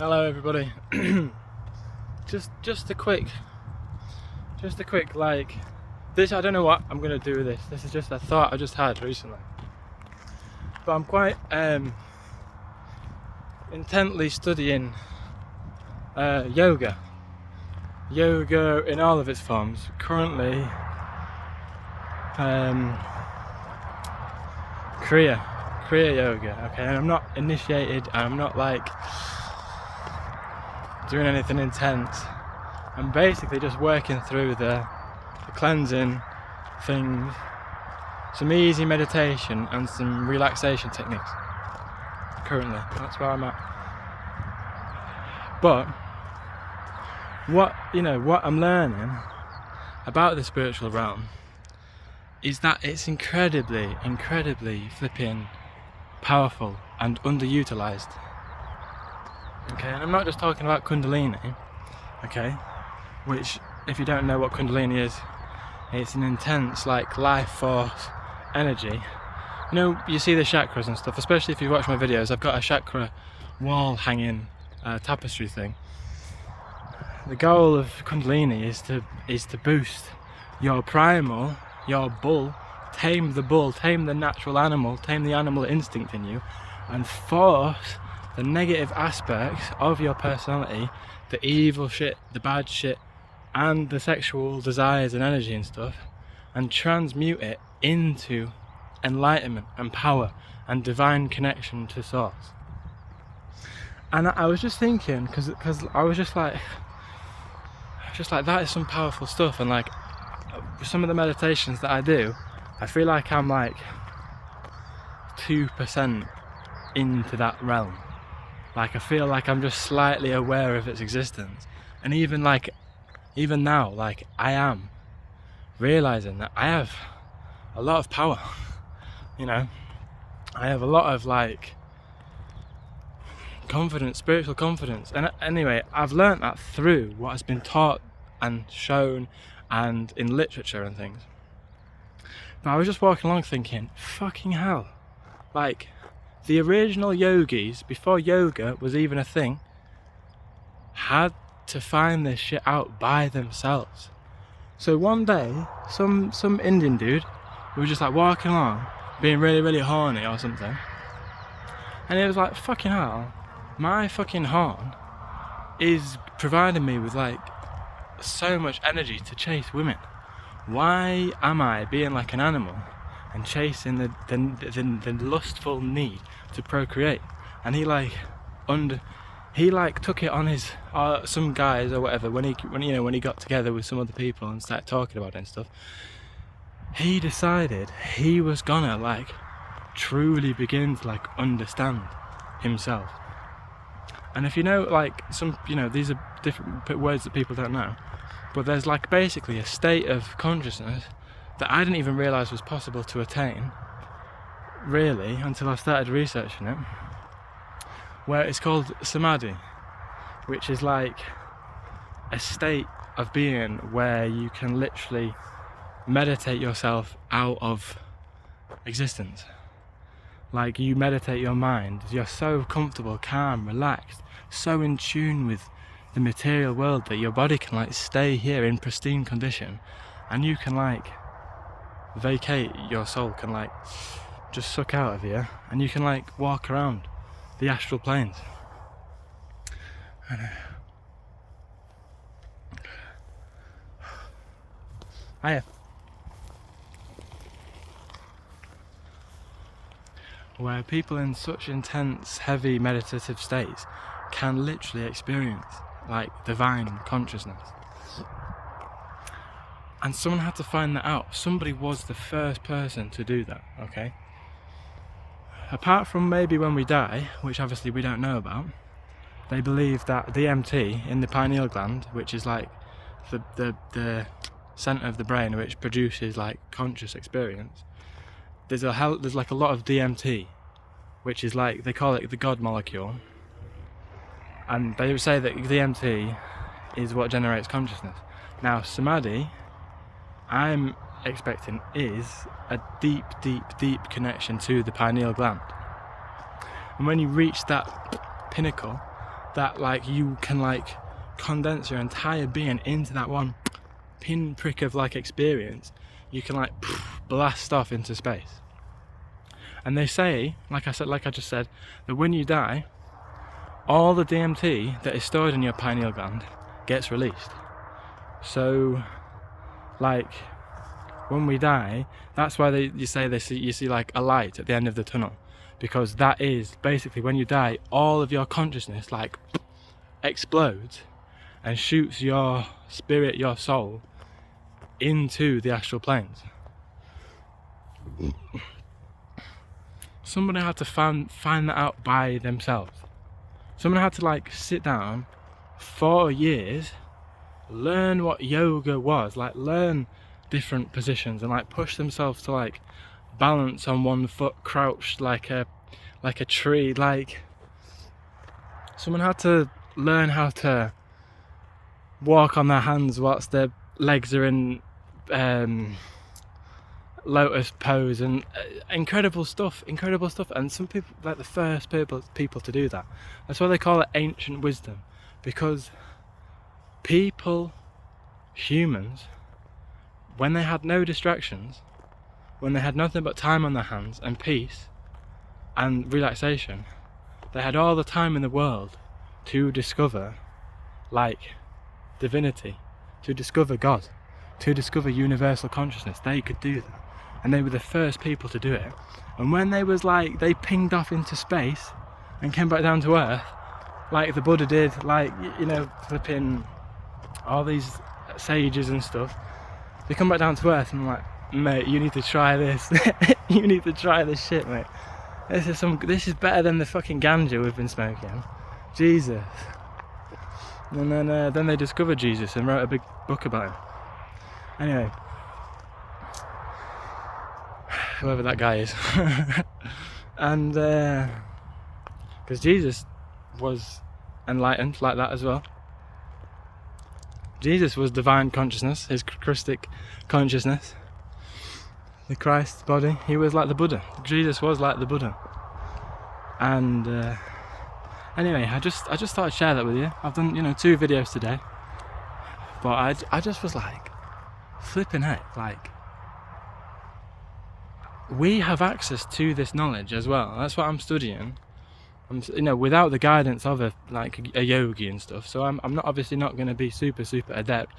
Hello everybody. just a quick like this. I don't know what I'm gonna do with this. This is just a thought I just had recently. But I'm quite intently studying yoga in all of its forms. Currently Kriya yoga, okay, and I'm not initiated, I'm not like doing anything intense. I'm basically just working through the cleansing things, some easy meditation and some relaxation techniques. Currently, that's where I'm at. But what I'm learning about the spiritual realm is that it's incredibly flipping powerful and underutilized. Okay, and I'm not just talking about Kundalini, okay, which, if you don't know what Kundalini is, it's an intense, like, life force energy. You know, you see the chakras and stuff, especially if you watch my videos. I've got a chakra wall hanging tapestry thing. The goal of Kundalini is to boost your primal, your bull, tame the natural animal, tame the animal instinct in you, and force the negative aspects of your personality, the evil shit, the bad shit, and the sexual desires and energy and stuff, and transmute it into enlightenment and power and divine connection to source. And I was just thinking, because I was just like that is some powerful stuff. And like some of the meditations that I do, I feel like I'm like 2% into that realm. Like, I feel like I'm just slightly aware of its existence. And even now, like, I am realizing that I have a lot of power. You know, I have a lot of like confidence, spiritual confidence. And anyway, I've learnt that through what has been taught and shown and in literature and things. But I was just walking along thinking, fucking hell, like, the original yogis, before yoga was even a thing, had to find this shit out by themselves. So one day, some Indian dude was just like walking along, being really horny or something, and he was like, fucking hell, my fucking horn is providing me with like so much energy to chase women. Why am I being like an animal and chasing the lustful need to procreate? And he took it on his some guys or whatever, when he got together with some other people and started talking about it and stuff. He decided he was gonna like truly begin to like understand himself. And if you know, like, some, these are different words that people don't know, but there's like basically a state of consciousness that I didn't even realise was possible to attain, really, until I started researching it, where it's called samadhi, which is like a state of being where you can literally meditate yourself out of existence. Like, you meditate your mind, you're so comfortable, calm, relaxed, so in tune with the material world that your body can like stay here in pristine condition, and you can like vacate, your soul can like just suck out of you, and you can like walk around the astral planes. Hiya. Where people in such intense, heavy meditative states can literally experience like divine consciousness. And someone had to find that out. Somebody was the first person to do that, okay? Apart from maybe when we die, which obviously we don't know about, they believe that DMT in the pineal gland, which is like the centre of the brain which produces like conscious experience, there's like a lot of DMT, which is like, they call it the God molecule, and they would say that DMT is what generates consciousness. Now samadhi, I'm expecting, is a deep connection to the pineal gland. And when you reach that pinnacle, that like you can like condense your entire being into that one pinprick of like experience. You can like blast off into space. And they say, like I just said, that when you die, all the DMT that is stored in your pineal gland gets released. So, like, when we die, that's why you see like a light at the end of the tunnel, because that is basically when you die, all of your consciousness like explodes and shoots your spirit, your soul, into the astral planes. Somebody had to find that out by themselves. Someone had to like sit down for years, learn what yoga was, like learn different positions and like push themselves to like balance on one foot crouched like a tree. Like someone had to learn how to walk on their hands whilst their legs are in lotus pose, and incredible stuff. And some people, like the first people to do that, that's why they call it ancient wisdom, because humans, when they had no distractions, when they had nothing but time on their hands and peace and relaxation, they had all the time in the world to discover like divinity, to discover God, to discover universal consciousness. They could do that, and they were the first people to do it. And when they pinged off into space and came back down to earth, like the Buddha did, like, you know, flipping all these sages and stuff, they come back down to earth and I'm like, mate, you need to try this. You need to try this shit, mate. This is better than the fucking ganja we've been smoking. Jesus. And then they discovered Jesus and wrote a big book about him. Anyway, whoever that guy is. And because Jesus was enlightened like that as well. Jesus was divine consciousness, his Christic consciousness, the Christ body. He was like the Buddha. Jesus was like the Buddha. And anyway, I just thought I'd share that with you. I've done 2 videos today, but I just was like, flipping heck, like we have access to this knowledge as well. That's what I'm studying. Without the guidance of a yogi and stuff. So I'm not obviously not going to be super adept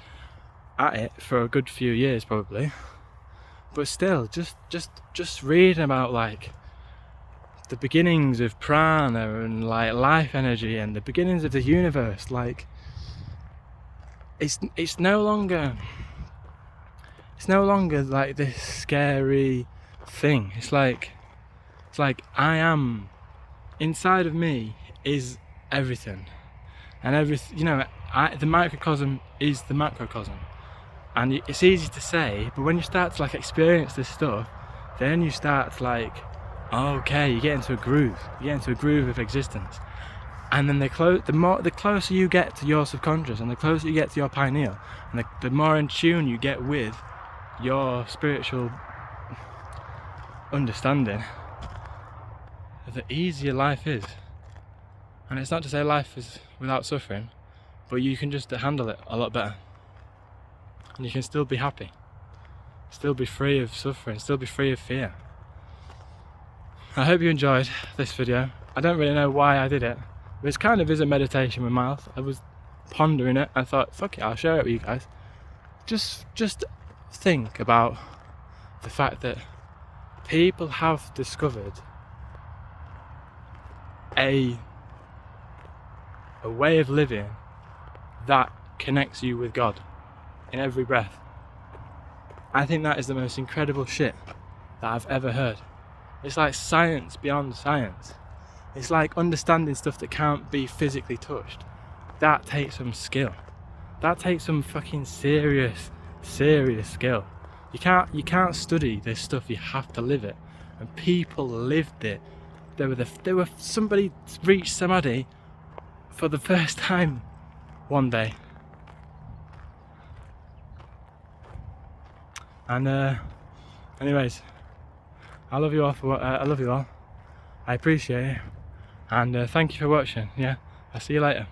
at it for a good few years probably. But still, just reading about like the beginnings of prana and like life energy and the beginnings of the universe, like it's no longer like this scary thing. It's like I am. Inside of me is everything, and everything. The microcosm is the macrocosm, and it's easy to say, but when you start to like experience this stuff, then you start to like, okay, you get into a groove. You get into a groove of existence, and then the closer you get to your subconscious, and the closer you get to your pineal, and the more in tune you get with your spiritual understanding, the easier life is. And it's not to say life is without suffering, but you can just handle it a lot better, and you can still be happy, still be free of suffering, still be free of fear. I hope you enjoyed this video. I don't really know why I did it, but it's kind of is a meditation with Myles. I was pondering it. I thought, fuck it, I'll share it with you guys. Just think about the fact that people have discovered a way of living that connects you with God in every breath. I think that is the most incredible shit that I've ever heard. It's like science beyond science. It's like understanding stuff that can't be physically touched. That takes some skill. That takes some fucking serious skill. You can't study this stuff, you have to live it. And people lived it. Somebody reached samadhi for the first time one day. And anyways, I love you all. I appreciate it. And thank you for watching. Yeah, I'll see you later.